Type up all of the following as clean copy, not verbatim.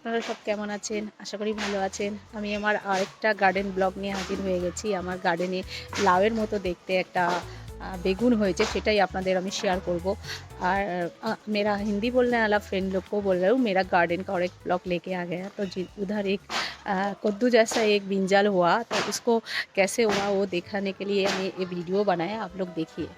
আপনারা সব কেমন আছেন? আশা করি ভালো আছেন। আমি আমার আরেকটা গার্ডেন ব্লগ নিয়ে হাজির হয়ে গেছি। আমার গার্ডেনে লাউয়ের মতো দেখতে একটা বেগুন হয়েছে, সেটাই আপনাদের আমি শেয়ার করব। और मेरा हिंदी बोलने वाला फ्रेंड लोग को बोल रहा हूँ, मेरा गार्डन का और एक ब्लॉग लेके आ गया। तो उधर एक कद्दू जैसा एक ब्रिंजल हुआ, तो उसको कैसे हुआ वो दिखाने के लिए मैं ये वीडियो बनाया। आप लोग देखिए।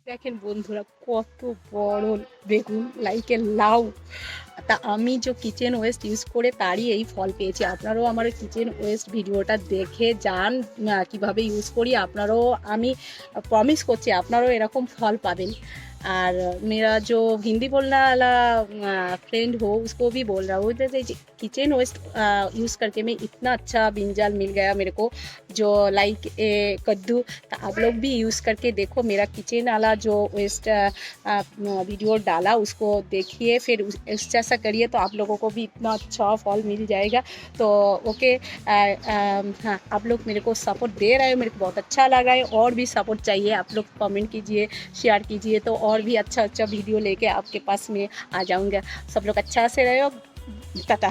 দেখেন বন্ধুরা, কত বড় বেগুন, লাইকে লাউ। তা আমি যে কিচেন ওয়েস্ট ইউজ করে তারই এই ফল পেয়েছি। আপনারাও আমার কিচেন ওয়েস্ট ভিডিওটা দেখে যান কিভাবে ইউজ করি। আপনারাও, আমি প্রমিস করছি আপনারাও এরকম ফল পাবেন। और मेरा जो हिंदी बोलने वाला फ्रेंड हो उसको भी बोल रहा हूँ, जैसे किचन वेस्ट यूज़ करके मैं इतना अच्छा ब्रिंजल मिल गया मेरे को, जो लाइक कद्दू। तो आप लोग भी यूज़ करके देखो। मेरा किचन वाला जो वेस्ट वीडियो डाला उसको देखिए, फिर उस जैसा करिए, तो आप लोगों को भी इतना अच्छा फल मिल जाएगा। तो ओके, हाँ, आप लोग मेरे को सपोर्ट दे रहे हो, मेरे को बहुत अच्छा लगा है। और भी सपोर्ट चाहिए, आप लोग कमेंट कीजिए, शेयर कीजिए, तो और भी अच्छा अच्छा वीडियो लेके आपके पास में आ जाऊँगा। सब लोग अच्छा से रहो। टाटा।